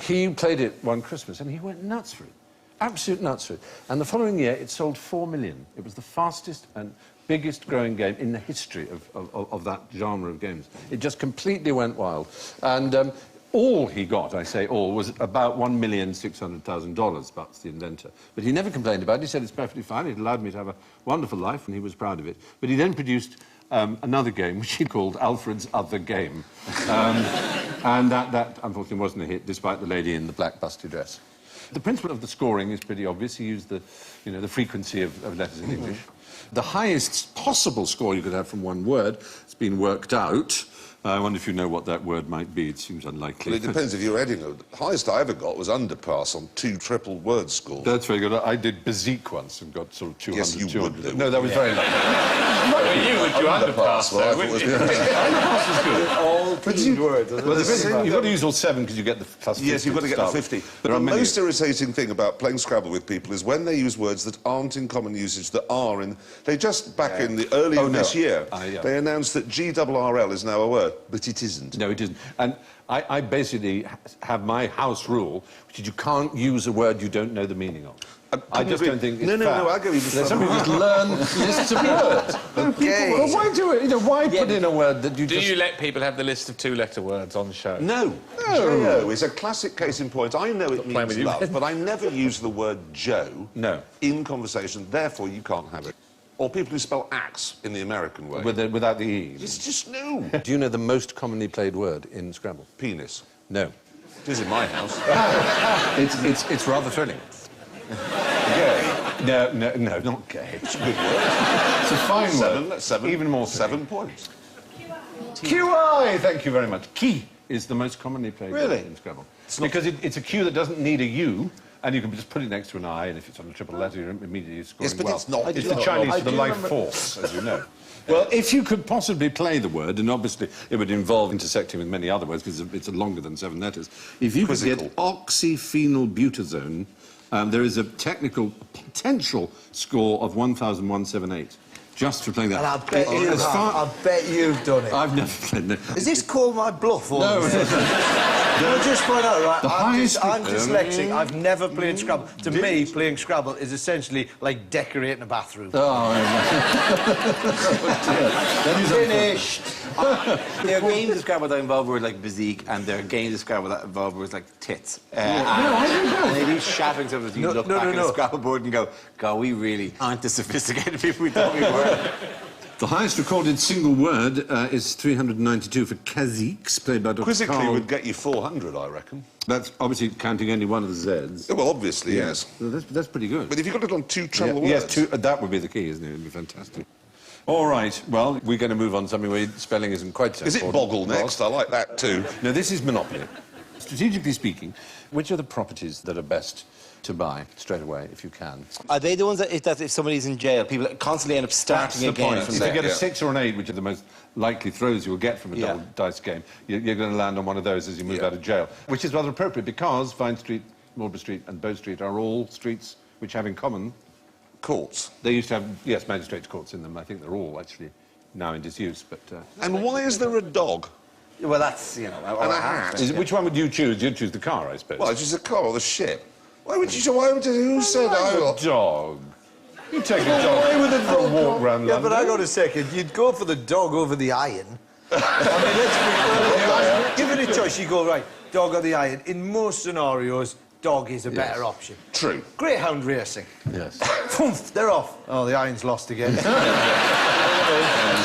[SPEAKER 1] he played it one Christmas and he went nuts for it. Absolute nuts for it. And the following year, it sold 4 million. It was the fastest and biggest growing game in the history of that genre of games. It just completely went wild. And all he got, I say all, was about $1,600,000, Butts, the inventor. But he never complained about it. He said it's perfectly fine. It allowed me to have a wonderful life, and he was proud of it. But he then produced another game, which he called Alfred's Other Game. And that, unfortunately, wasn't a hit, despite the lady in the black busty dress. The principle of the scoring is pretty obvious. He used the frequency of letters in English. The highest possible score you could have from one word has been worked out. I wonder if you know what that word might be. It seems unlikely.
[SPEAKER 2] Well, it depends if you're heading. The highest I ever got was underpass on 2 triple word scores.
[SPEAKER 1] That's very good. I did Bezique once and got sort of 200.
[SPEAKER 2] Yes, you
[SPEAKER 1] 200.
[SPEAKER 2] would do.
[SPEAKER 1] No, that was very lucky.
[SPEAKER 3] Well, you would do underpass, though, wouldn't you?
[SPEAKER 1] Underpass is good.
[SPEAKER 5] All 3 words.
[SPEAKER 1] Well, you've got to use all 7 because you get the plus 50.
[SPEAKER 2] Yes, you've got to get the 50. But the most irritating thing about playing Scrabble with people is when they use words that aren't in common usage, that are in... They just, back in the early of this year, they announced that GRRL is now a word, but it isn't.
[SPEAKER 1] No, it isn't. And I basically have my house rule, which is you can't use a word you don't know the meaning of. I just don't think it's fair.
[SPEAKER 2] No, I go even further.
[SPEAKER 1] Some people just learn lists of words.
[SPEAKER 5] Okay.
[SPEAKER 1] Well, why do it? Why put in a word that you
[SPEAKER 3] Do you let people have the list of 2-letter words on the show?
[SPEAKER 2] No. Joe is a classic case in point. I know it
[SPEAKER 3] Playing with
[SPEAKER 2] means
[SPEAKER 3] you.
[SPEAKER 2] love, but I never use the word Joe
[SPEAKER 1] No.
[SPEAKER 2] in conversation, therefore you can't have it. Or people who spell axe in the American way.
[SPEAKER 1] Without the E.
[SPEAKER 2] It's just no.
[SPEAKER 1] Do you know the most commonly played word in Scrabble?
[SPEAKER 2] Penis.
[SPEAKER 1] No.
[SPEAKER 2] It is in my house.
[SPEAKER 1] It's rather thrilling.
[SPEAKER 2] Gay.
[SPEAKER 1] No, not gay.
[SPEAKER 2] It's a good word.
[SPEAKER 1] It's a fine word.
[SPEAKER 2] That's 7.
[SPEAKER 1] Even more
[SPEAKER 2] 7 points.
[SPEAKER 1] QI! Thank you very much. Key is the most commonly played
[SPEAKER 2] Really?
[SPEAKER 1] word in Scrabble. Because it's a Q that doesn't need a U, and you can just put it next to an I, and if it's on a triple letter, you're immediately scoring
[SPEAKER 2] Yes, but
[SPEAKER 1] well.
[SPEAKER 2] it's not.
[SPEAKER 1] It's the Chinese for the life force, as you know. Well, if you could possibly play the word, and obviously it would involve intersecting with many other words, because it's longer than 7 letters, if you could get oxyphenylbutazone, there is a technical potential score of 1,178. Just for playing that.
[SPEAKER 5] And I bet you've done it.
[SPEAKER 1] I've never played that.
[SPEAKER 5] Is this called my bluff? Or
[SPEAKER 1] No.
[SPEAKER 5] Can I just point out, right? I'm
[SPEAKER 1] highest-
[SPEAKER 5] dyslexic. I've never played Scrabble. To me, playing Scrabble is essentially like decorating a bathroom.
[SPEAKER 1] Oh, that is
[SPEAKER 5] Finished.
[SPEAKER 4] There are games of Scrabble that involve words like Bezique, and there are games of Scrabble that involve words like tits. And they do shattering stuff as you look back at the Scrabble board and go, God, we really aren't the sophisticated people we thought we were.
[SPEAKER 1] The highest recorded single word is 392 for Kaziks, played by Dr.
[SPEAKER 2] Quizzically
[SPEAKER 1] Carl.
[SPEAKER 2] would get you 400, I reckon.
[SPEAKER 1] That's obviously counting any one of the Zs.
[SPEAKER 2] Well, obviously, yes.
[SPEAKER 1] So that's pretty good.
[SPEAKER 2] But if you got it on two treble
[SPEAKER 1] Yes,
[SPEAKER 2] words...
[SPEAKER 1] that would be the key, isn't it? It would be fantastic. All right, well, we're going to move on to something where spelling isn't quite so
[SPEAKER 2] Is it
[SPEAKER 1] important.
[SPEAKER 2] Boggle next? I like that too.
[SPEAKER 1] No, this is Monopoly. Strategically speaking, which are the properties that are best to buy straight away, if you can?
[SPEAKER 4] Are they the ones that if somebody's in jail, people constantly end up starting
[SPEAKER 1] That's the
[SPEAKER 4] again?
[SPEAKER 1] point.
[SPEAKER 4] From
[SPEAKER 1] If
[SPEAKER 4] there?
[SPEAKER 1] you get a
[SPEAKER 2] yeah.
[SPEAKER 1] 6 or an 8, which are the most likely throws you'll get from a double dice game, you're going to land on one of those as you move out of jail, which is rather appropriate because Vine Street, Marlborough Street and Bow Street are all streets which have in common...
[SPEAKER 2] Courts.
[SPEAKER 1] They used to have, yes, magistrates' courts in them. I think they're all actually now in disuse, but...
[SPEAKER 2] And why is there a dog?
[SPEAKER 4] Well, that's, you know...
[SPEAKER 2] And a hat?
[SPEAKER 1] Which one would you choose? You'd choose the car, I suppose.
[SPEAKER 2] Well, it's just a car or the ship. Why would you... Who said
[SPEAKER 1] a dog. You take a dog for a walk round
[SPEAKER 5] Yeah,
[SPEAKER 1] London.
[SPEAKER 5] but I got a second. You'd go for the dog over the iron. I mean, let's be given a choice, you go, right, dog or the iron. In most scenarios, dog is a better option.
[SPEAKER 2] True.
[SPEAKER 5] Greyhound racing.
[SPEAKER 1] Yes.
[SPEAKER 5] Poof, they're off. Oh, the iron's lost again.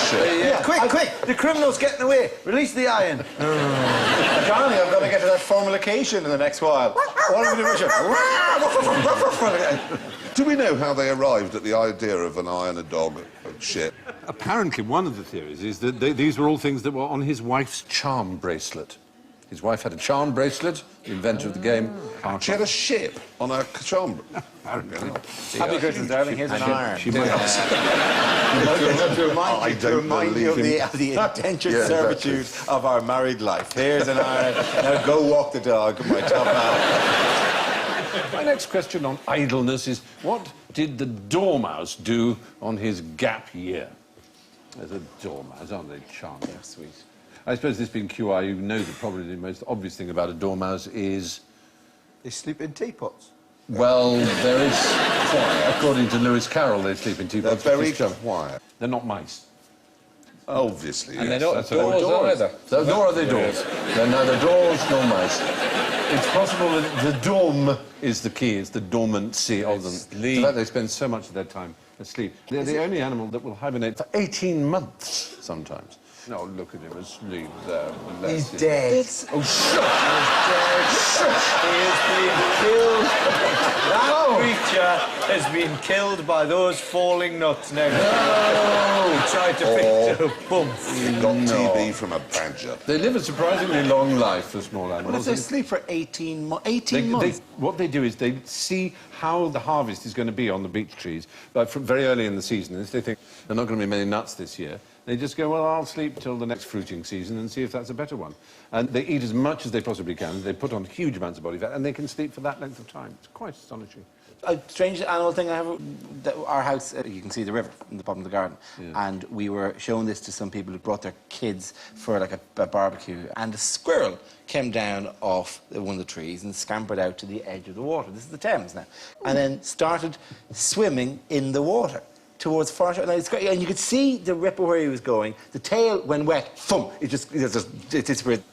[SPEAKER 2] Shit.
[SPEAKER 5] Quick, the criminal's getting away. Release the iron.
[SPEAKER 6] Johnny, I'm going to get to that formal occasion in the next while. What are we doing?
[SPEAKER 2] Do we know how they arrived at the idea of an eye and a dog ship?
[SPEAKER 1] Apparently, one of the theories is that these were all things that were on his wife's charm bracelet. His wife had a charm bracelet, the inventor of the game.
[SPEAKER 2] She had a ship on her charm.
[SPEAKER 6] Happy Christmas, darling. Here's an iron.
[SPEAKER 1] She might
[SPEAKER 6] To remind you of the indentured
[SPEAKER 2] Yeah,
[SPEAKER 6] servitude of our married life. Here's an iron. Now go walk the dog, my top man.
[SPEAKER 1] My next question on idleness is, what did the Dormouse do on his gap year? There's a Dormouse, aren't they charming? They're sweet. I suppose this being QI, you know that probably the most obvious thing about a Dormouse is...
[SPEAKER 5] They sleep in teapots.
[SPEAKER 1] Well, there is... According to Lewis Carroll, they sleep in teapots.
[SPEAKER 2] They're very
[SPEAKER 1] which is-
[SPEAKER 2] quiet.
[SPEAKER 1] They're not mice.
[SPEAKER 2] Obviously,
[SPEAKER 3] And
[SPEAKER 2] yes.
[SPEAKER 3] they don't
[SPEAKER 1] That's
[SPEAKER 3] have doors either.
[SPEAKER 1] Nor are they doors. They're neither doors nor mice. It's possible that the dorm is the key. It's the dormancy of them.
[SPEAKER 3] Sleep.
[SPEAKER 1] In fact, they spend so much of their time asleep. They're the only animal that will hibernate for 18 months sometimes. No, look at him asleep there. bless
[SPEAKER 5] He's
[SPEAKER 1] him.
[SPEAKER 5] dead.
[SPEAKER 1] Oh, shut
[SPEAKER 5] That creature has been killed by those falling nuts now. He tried to pick it up. Boom.
[SPEAKER 2] Got TB from a badger.
[SPEAKER 1] They live a surprisingly long life for small
[SPEAKER 6] What if
[SPEAKER 1] animals.
[SPEAKER 6] they sleep for 18 months? 18
[SPEAKER 1] They-
[SPEAKER 6] months?
[SPEAKER 1] what they do is they see how the harvest is going to be on the beech trees, like from very early in the season. And if they think they're not going to be many nuts this year, they just go, well, I'll sleep till the next fruiting season and see if that's a better one. And they eat as much as they possibly can. They put on huge amounts of body fat, and they can sleep for that length of time. It's quite astonishing.
[SPEAKER 4] A strange animal thing I have, our house, you can see the river in the bottom of the garden. And we were showing this to some people who brought their kids for like a barbecue. And a squirrel came down off one of the trees and scampered out to the edge of the water. This is the Thames now. And then started swimming in the water towards far shore. And you could see the ripper where he was going. The tail, when wet, thump, it disappeared.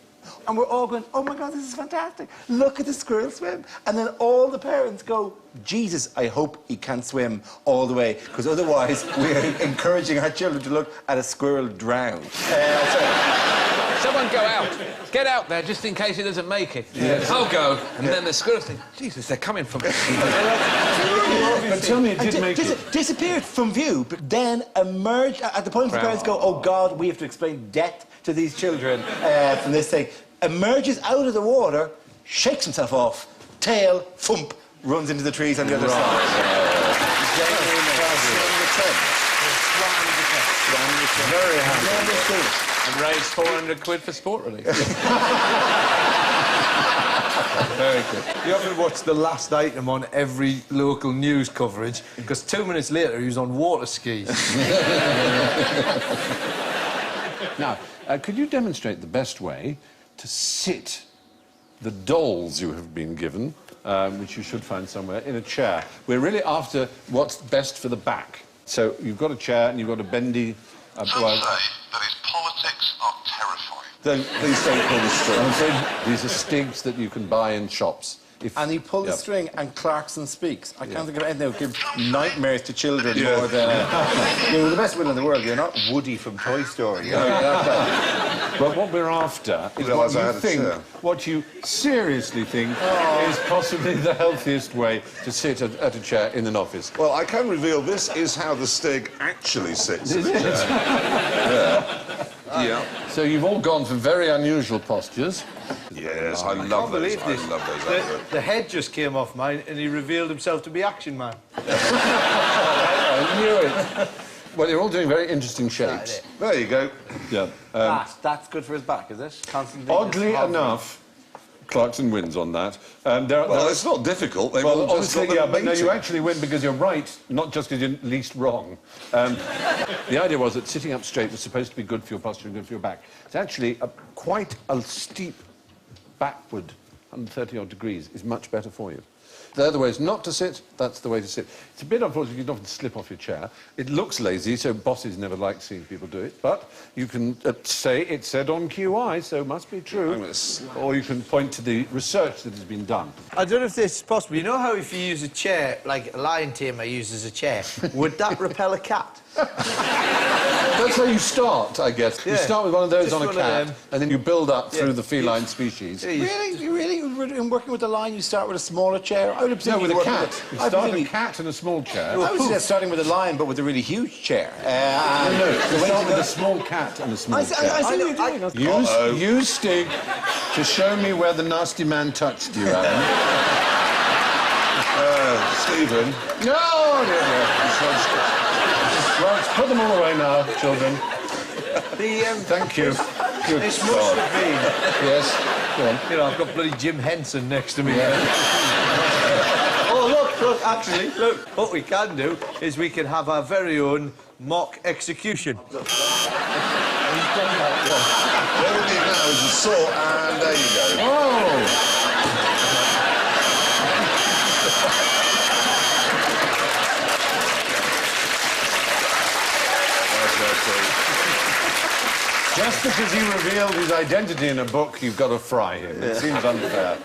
[SPEAKER 4] And we're all going, oh my God, this is fantastic. Look at the squirrel swim. And then all the parents go, Jesus, I hope he can swim all the way, because otherwise we're encouraging our children to look at a squirrel drown.
[SPEAKER 3] Someone go out. Get out there just in case he doesn't make it. Yes. I'll go. And then the squirrels think, Jesus, they're coming from...
[SPEAKER 1] But tell me it did make it.
[SPEAKER 4] Disappeared from view, but then emerged at the point where the parents go, oh God, we have to explain death to these children from this thing. Emerges out of the water, shakes himself off, tail, thump, runs into the trees on the other side.
[SPEAKER 3] Very happy. And raised 400 quid for sport relief. Very good.
[SPEAKER 5] You have to watch the last item on every local news coverage, because 2 minutes later he was on water skis.
[SPEAKER 1] Now, could you demonstrate the best way to sit the dolls you have been given, which you should find somewhere, in a chair? We're really after what's best for the back. So you've got a chair and you've got a bendy...
[SPEAKER 7] Some say that his politics are terrifying.
[SPEAKER 2] Please don't pull the string.
[SPEAKER 1] These are stigs that you can buy in shops.
[SPEAKER 6] And you pull the
[SPEAKER 1] Yep.
[SPEAKER 6] string and Clarkson speaks. I can't think of anything that would give nightmares to children
[SPEAKER 2] Yeah.
[SPEAKER 6] more than... You're the best will in the world. You're not Woody from Toy Story.
[SPEAKER 1] But what we're after is what
[SPEAKER 2] Realise I
[SPEAKER 1] you
[SPEAKER 2] had a
[SPEAKER 1] think,
[SPEAKER 2] chair.
[SPEAKER 1] what you seriously think is possibly the healthiest way to sit at a chair in an office.
[SPEAKER 2] Well, I can reveal this is how the Stig actually sits in the chair. Yeah.
[SPEAKER 1] So you've all gone for very unusual postures.
[SPEAKER 2] Yes, I
[SPEAKER 5] I
[SPEAKER 2] love
[SPEAKER 5] can't
[SPEAKER 2] those.
[SPEAKER 5] believe this.
[SPEAKER 2] I love those. adverts.
[SPEAKER 5] The head just came off mine and he revealed himself to be Action Man.
[SPEAKER 1] I knew it. Well, you're all doing very interesting shapes.
[SPEAKER 2] There you go.
[SPEAKER 1] Yeah.
[SPEAKER 4] That's good for his back, is it? Constantly
[SPEAKER 1] Oddly
[SPEAKER 4] just hovering.
[SPEAKER 1] enough, Clarkson wins on that.
[SPEAKER 2] Well, it's not difficult. They've
[SPEAKER 1] Well,
[SPEAKER 2] all just
[SPEAKER 1] obviously,
[SPEAKER 2] got the
[SPEAKER 1] but no, you
[SPEAKER 2] meeting.
[SPEAKER 1] actually win because you're right, not just because you're least wrong. The idea was that sitting up straight was supposed to be good for your posture and good for your back. It's actually quite a steep backward, 130-odd degrees, is much better for you. They're the ways not to sit, that's the way to sit. It's a bit unfortunate you can often slip off your chair. It looks lazy, so bosses never like seeing people do it, but you can say it said on QI, so it must be true.
[SPEAKER 2] I'm gonna slap.
[SPEAKER 1] Or you can point to the research that has been done.
[SPEAKER 5] I don't know if this is possible. You know how if you use a chair, like a lion tamer uses a chair, would that repel a cat?
[SPEAKER 1] That's how you start, I guess. You
[SPEAKER 5] Yeah.
[SPEAKER 1] start with one of those
[SPEAKER 5] Just
[SPEAKER 1] on a
[SPEAKER 5] one of
[SPEAKER 1] cat,
[SPEAKER 5] them.
[SPEAKER 1] and then you build up through the feline species.
[SPEAKER 6] Really? In working with the line, you start with a smaller chair? I would have
[SPEAKER 1] No, with a
[SPEAKER 6] work
[SPEAKER 1] cat. You
[SPEAKER 6] I
[SPEAKER 1] start
[SPEAKER 6] presume
[SPEAKER 1] with a cat and a small chair.
[SPEAKER 6] I would suggest starting with a lion, but with a really huge chair.
[SPEAKER 1] No, you start with a small cat and a small chair.
[SPEAKER 6] I see what you're doing.
[SPEAKER 1] Use Stig to show me where the nasty man touched you, Alan.
[SPEAKER 2] Stephen.
[SPEAKER 1] No, dear. Well, let's put them all away now, children. Thank you. Good
[SPEAKER 5] This must
[SPEAKER 1] God.
[SPEAKER 5] have been...
[SPEAKER 1] Yes, go on.
[SPEAKER 5] You know, I've got bloody Jim Henson next to me. Oh, look, actually, look. What we can do is we can have our very own mock execution.
[SPEAKER 2] All you need now is a saw, and there you go.
[SPEAKER 1] Oh! Just because he revealed his identity in a book, you've got to fry him. It seems unfair.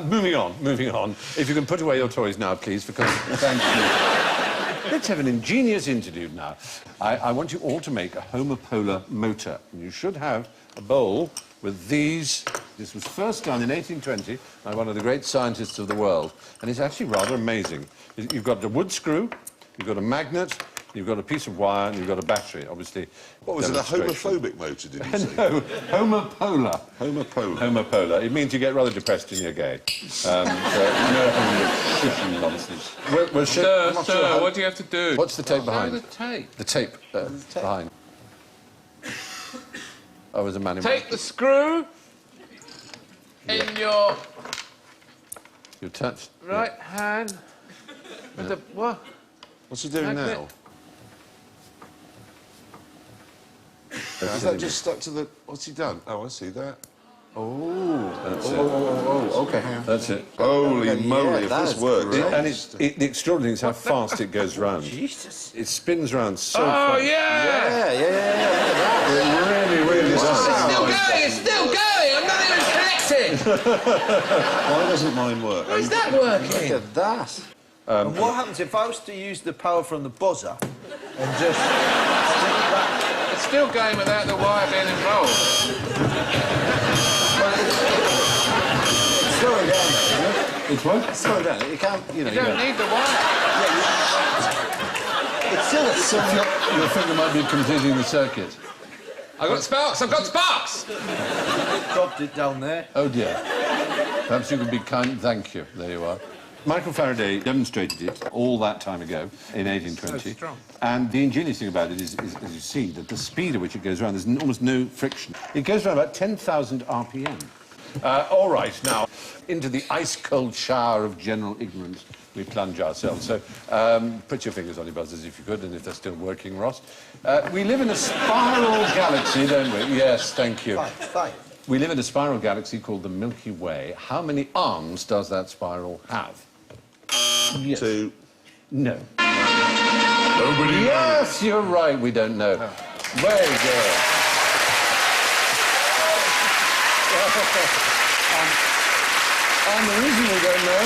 [SPEAKER 1] Moving on. If you can put away your toys now, please, because thank you. Let's have an ingenious interlude now. I want you all to make a homopolar motor. And you should have a bowl with these. This was first done in 1820 by one of the great scientists of the world. And it's actually rather amazing. You've got the wood screw, you've got a magnet, you've got a piece of wire, and you've got a battery, obviously.
[SPEAKER 2] What was it, a
[SPEAKER 1] demonstration.
[SPEAKER 2] homophobic motor, did you say?
[SPEAKER 1] No, homopolar.
[SPEAKER 2] Homopolar.
[SPEAKER 1] Homopolar. It means you get rather depressed and you're gay. So no homo nonsense. We'll show...
[SPEAKER 3] Sir, what do you have to do?
[SPEAKER 1] What's the tape
[SPEAKER 3] Show
[SPEAKER 1] behind?
[SPEAKER 3] the tape.
[SPEAKER 1] The tape behind. Oh, there's a man in
[SPEAKER 3] Take the screw in your
[SPEAKER 1] You touched.
[SPEAKER 3] right hand with the what?
[SPEAKER 2] What's he doing
[SPEAKER 3] Magnet.
[SPEAKER 2] now? Is that just stuck to the... What's he done? Oh, I see that.
[SPEAKER 1] That's it.
[SPEAKER 6] Okay, hang on.
[SPEAKER 1] That's it.
[SPEAKER 2] Holy moly, if
[SPEAKER 6] that
[SPEAKER 2] this
[SPEAKER 6] is
[SPEAKER 2] works.
[SPEAKER 1] And the extraordinary thing is how fast it goes round.
[SPEAKER 6] Jesus.
[SPEAKER 1] It spins round so
[SPEAKER 3] Oh,
[SPEAKER 1] fast.
[SPEAKER 3] yeah!
[SPEAKER 1] It really, really does.
[SPEAKER 3] Still going, it's still going! I'm not even connected!
[SPEAKER 2] Why doesn't mine work?
[SPEAKER 3] Why is that working?
[SPEAKER 6] Look at that.
[SPEAKER 5] And what happens if I was to use the power from the buzzer and just stick that...
[SPEAKER 3] It's still going without the wire being involved.
[SPEAKER 6] It's slowing down, isn't it?
[SPEAKER 1] It's what?
[SPEAKER 6] It's slowing down. You can't, you know...
[SPEAKER 3] You don't need the wire.
[SPEAKER 6] It's still at some...
[SPEAKER 1] Your finger might be completing the circuit.
[SPEAKER 3] I've got sparks! I've got sparks!
[SPEAKER 5] dropped it down there.
[SPEAKER 1] Oh dear. Perhaps you could be kind. Thank you. There you are. Michael Faraday demonstrated it all that time ago in 1820.
[SPEAKER 3] So strong.
[SPEAKER 1] And the ingenious thing about it is, as you see, that the speed at which it goes around, there's almost no friction. It goes around about 10,000 RPM. All right, now, into the ice-cold shower of general ignorance we plunge ourselves. So put your fingers on your buzzers if you could, and if they're still working, Ross. We live in a spiral galaxy, don't we? Yes, thank you.
[SPEAKER 5] Fine.
[SPEAKER 1] We live in a spiral galaxy called the Milky Way. How many arms does that spiral have? Yes.
[SPEAKER 2] 2.
[SPEAKER 1] No. Nobody Yes, you're right, we don't know. Very good. And the reason we don't know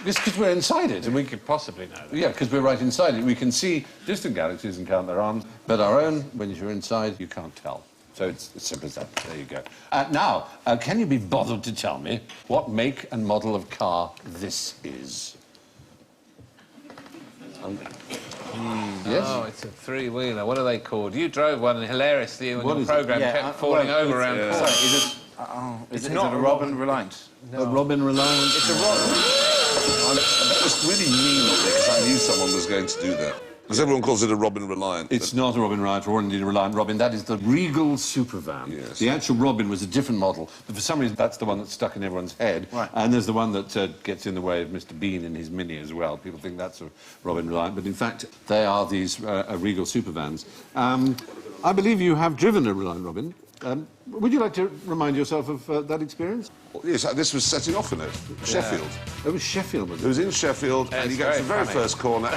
[SPEAKER 1] is because we're inside it.
[SPEAKER 3] And we could possibly know that.
[SPEAKER 1] Yeah, because we're right inside it. We can see distant galaxies and count their arms, but our own, when you're inside, you can't tell. So it's as simple as that. There you go. Now, can you be bothered to tell me what make and model of car this is? Yes?
[SPEAKER 3] Oh, it's a three-wheeler. What are they called? You drove one hilariously when
[SPEAKER 1] What
[SPEAKER 3] your
[SPEAKER 1] is it?
[SPEAKER 3] programme kept falling over around corners.
[SPEAKER 6] Is it a Robin Reliant?
[SPEAKER 1] A Robin Reliant?
[SPEAKER 2] It's a Robin. That was really mean of me, because I knew someone was going to do that. Because everyone calls it a Robin Reliant.
[SPEAKER 1] It's not a Robin Reliant, or indeed a Reliant Robin. That is the Regal Supervan.
[SPEAKER 2] Yes.
[SPEAKER 1] The actual Robin was a different model, but for some reason that's the one that's stuck in everyone's head.
[SPEAKER 6] Right.
[SPEAKER 1] And there's the one that gets in the way of Mr. Bean in his Mini as well. People think that's a Robin Reliant, but in fact they are these Regal Supervans. I believe you have driven a Reliant Robin. Would you like to remind yourself of that experience?
[SPEAKER 2] Yes, this was setting off in it. Sheffield.
[SPEAKER 1] It was Sheffield, was
[SPEAKER 2] It
[SPEAKER 1] it?
[SPEAKER 2] was in Sheffield, and you
[SPEAKER 3] it's
[SPEAKER 2] get to the very
[SPEAKER 3] very funny.
[SPEAKER 2] first corner.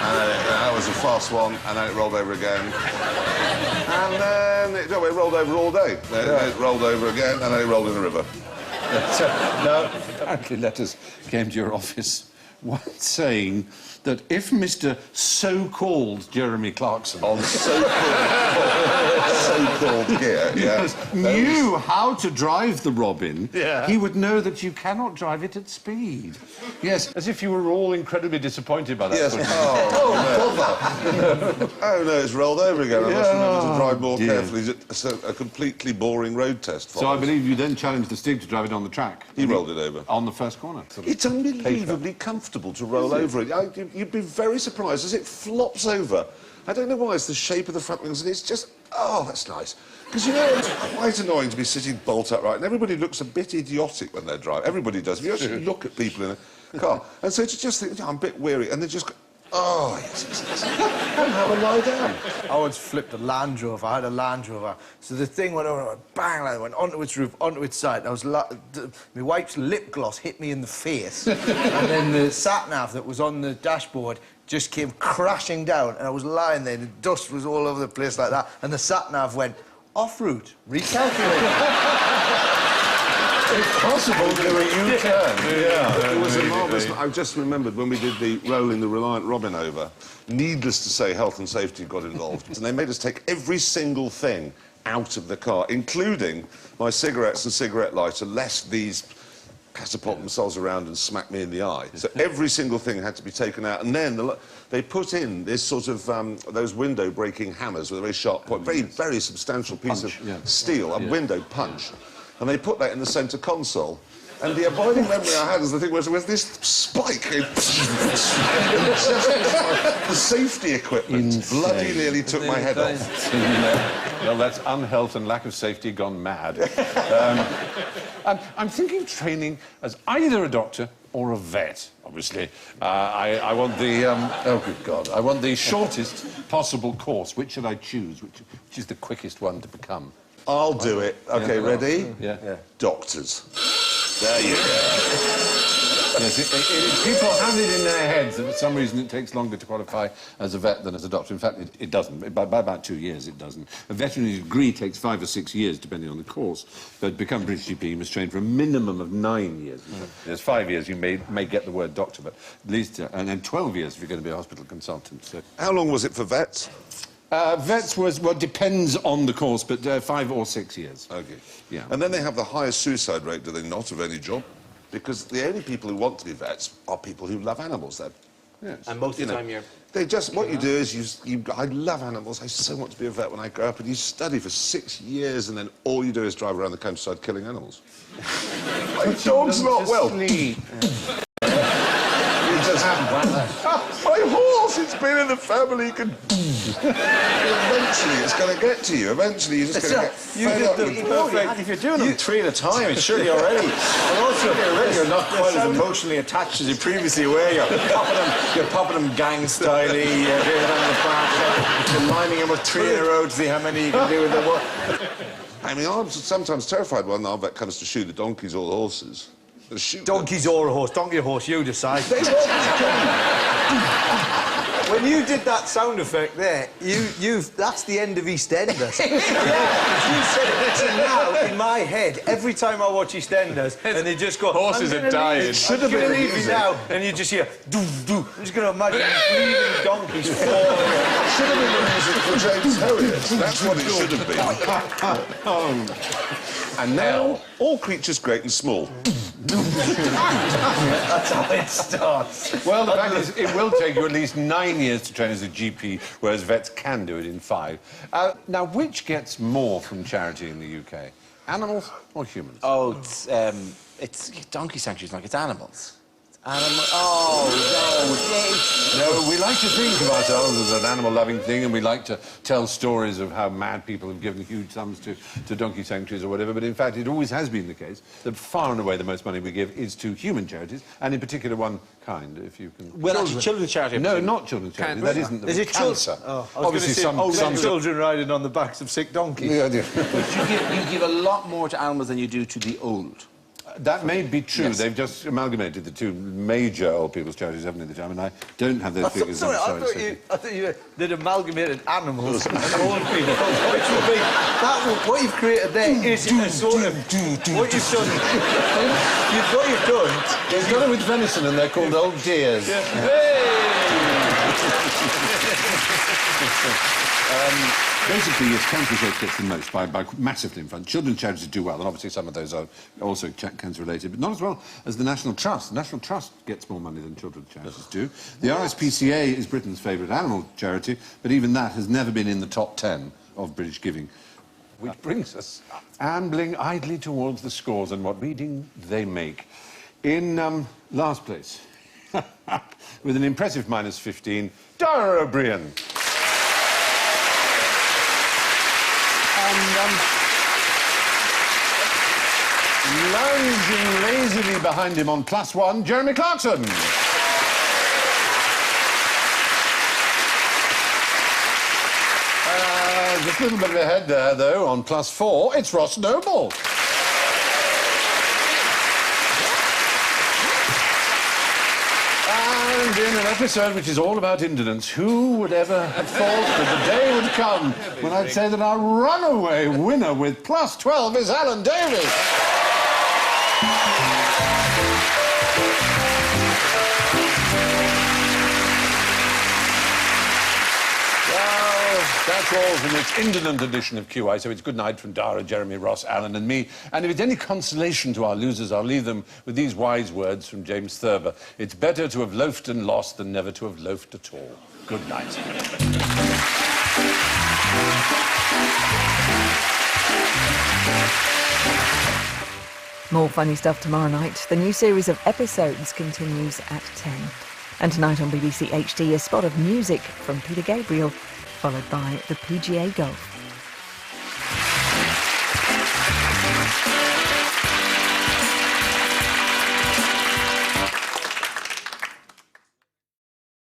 [SPEAKER 2] And that was a fast one, and then it rolled over again. And then it rolled over all day. Then it rolled over again, and then it rolled in the river.
[SPEAKER 1] No, apparently letters came to your office once saying that if Mr. so-called Jeremy Clarkson
[SPEAKER 2] On so-called gear, yeah.
[SPEAKER 1] knew how to drive the Robin, he would know that you cannot drive it at speed. Yes, as if you were all incredibly disappointed by that.
[SPEAKER 2] Yes.
[SPEAKER 1] footage.
[SPEAKER 2] Bother. Oh, no, it's rolled over again. I must remember to drive more
[SPEAKER 1] dear.
[SPEAKER 2] carefully. So a completely boring road test.
[SPEAKER 1] So I believe you then challenged the Stig to drive it on the track.
[SPEAKER 2] He rolled it over.
[SPEAKER 1] On the first corner.
[SPEAKER 2] It's unbelievably comfortable to roll over it. You'd be very surprised as it flops over. I don't know why, it's the shape of the front wings, and it's just, oh, that's nice. Because, you know, it's quite annoying to be sitting bolt upright, and everybody looks a bit idiotic when they drive. Everybody does. If you actually look at people in a car, and so to just think, I'm a bit weary, and they just go, oh, yes. And have a lie down.
[SPEAKER 5] I once flipped a Land Rover. I had a Land Rover. So the thing went over, went bang, like, went onto its roof, onto its side. And I was my wife's lip gloss hit me in the face. And then the sat-nav that was on the dashboard just came crashing down, and I was lying there, the dust was all over the place like that, and the sat-nav went, off route, recalculate.
[SPEAKER 1] It's possible to do a U-turn.
[SPEAKER 2] It was a marvellous... I just remembered when we did the rolling the Reliant Robin over, needless to say, health and safety got involved. And they made us take every single thing out of the car, including my cigarettes and cigarette lighter, lest these catapult themselves around and smack me in the eye. So every single thing had to be taken out. And then they put in this sort of, those window-breaking hammers with a very sharp point, very substantial piece of steel, a window punch. And they put that in the centre console. And the abiding memory I had as the thing was this spike. The safety equipment bloody nearly took my head off.
[SPEAKER 1] Well, that's unhealth and lack of safety gone mad. I'm thinking of training as either a doctor or a vet, obviously. I want the... oh, good God. I want the shortest possible course. Which should I choose? Which is the quickest one to become?
[SPEAKER 2] I'll do it. OK, ready?
[SPEAKER 1] Yeah.
[SPEAKER 2] Doctors. There you go.
[SPEAKER 1] Yes, people have it in their heads that for some reason it takes longer to qualify as a vet than as a doctor. In fact, it doesn't. By about 2 years, it doesn't. A veterinary degree takes 5 or 6 years, depending on the course. But to become British GP, you must train for a minimum of 9 years. There's 5 years, you may get the word doctor, but at least... and then 12 years if you're going to be a hospital consultant. So.
[SPEAKER 2] How long was it for vets?
[SPEAKER 1] Vets was, well, depends on the course, but 5 or 6 years.
[SPEAKER 2] OK.
[SPEAKER 1] Yeah.
[SPEAKER 2] And then they have the highest suicide rate, do they not, of any job? Because the only people who want to be vets are people who love animals.
[SPEAKER 1] Yes.
[SPEAKER 4] And most of the time you're...
[SPEAKER 2] They just, what you do is, I love animals, I so want to be a vet when I grow up, and you study for 6 years, and then all you do is drive around the countryside killing animals. My dog's not well.
[SPEAKER 1] Sleep.
[SPEAKER 2] My horse, it's been in the family. Eventually, it's going to get to you. Eventually, you're just going to get fed up with
[SPEAKER 6] Perfect. If you're doing them 3 at a time, it's surely already. And also, you're not quite as emotionally attached as you previously were. You're popping them gang-styley, you're doing it on the back, you're lining them up 3 in a row to see how many you can do with them.
[SPEAKER 2] I mean, I'm sometimes terrified when our vet comes to shoot the donkeys or the horses. Shoot
[SPEAKER 5] Donkeys or a horse, donkey or horse, you decide. when you did that sound effect there, that's the end of EastEnders. Yeah, you said it. So now, in my head, every time I watch EastEnders, and they just go...
[SPEAKER 3] Horses are dying.
[SPEAKER 2] Should have been
[SPEAKER 5] leave you now, and you just hear... Doo, doo. I'm just going to imagine these bleeding donkeys falling.
[SPEAKER 2] Should have been the music for James Harriet. That's what it should have been. And now, all creatures great and small.
[SPEAKER 5] That's how it starts.
[SPEAKER 1] Well, the fact is, it will take you at least 9 years to train as a GP, whereas vets can do it in 5. Now, which gets more from charity in the UK? Animals or humans?
[SPEAKER 4] Oh, it's donkey sanctuaries, like it's animals. Oh,
[SPEAKER 1] No, we like to think of ourselves as an animal-loving thing, and we like to tell stories of how mad people have given huge sums to donkey sanctuaries or whatever, but in fact it always has been the case that far and away the most money we give is to human charities, and in particular one kind, if you can...
[SPEAKER 4] Well, actually, children's charity.
[SPEAKER 1] No, not children's charity. That isn't the
[SPEAKER 5] Is it
[SPEAKER 1] cancer.
[SPEAKER 5] Oh,
[SPEAKER 1] Obviously, some
[SPEAKER 5] children riding on the backs of sick donkeys.
[SPEAKER 1] Yeah,
[SPEAKER 4] You give a lot more to animals than you do to the old.
[SPEAKER 1] That may be true.
[SPEAKER 4] Yes.
[SPEAKER 1] They've just amalgamated the two major old people's charities, haven't they, the time? And I don't have those figures.
[SPEAKER 5] Sorry,
[SPEAKER 1] I'm
[SPEAKER 5] I thought you did amalgamated animals and old people. Which would be what you've created there is a sort of what you've done. What you've done.
[SPEAKER 1] They've got it with venison, and they're called old deers.
[SPEAKER 5] Yeah.
[SPEAKER 1] Basically, yes, cancer research gets the most by massively in front. Children's charities do well, and obviously some of those are also cancer-related, but not as well as the National Trust. The National Trust gets more money than children's charities do. The RSPCA is Britain's favourite animal charity, but even that has never been in the top 10 of British giving. Which brings us ambling idly towards the scores and what reading they make. In last place, with an impressive minus 15, Dara O'Brien. And lounging lazily behind him on +1, Jeremy Clarkson. Just a little bit ahead there, though, on +4, it's Ross Noble. And in an episode which is all about indolence, who would ever have thought that the day would come when I'd say that our runaway winner with +12 is Alan Davies? That's all from this indolent edition of QI, so it's good night from Dara, Jeremy, Ross, Alan and me. And if it's any consolation to our losers, I'll leave them with these wise words from James Thurber. It's better to have loafed and lost than never to have loafed at all. Good night.
[SPEAKER 8] More funny stuff tomorrow night. The new series of episodes continues at 10. And tonight on BBC HD, a spot of music from Peter Gabriel, followed by the PGA Golf.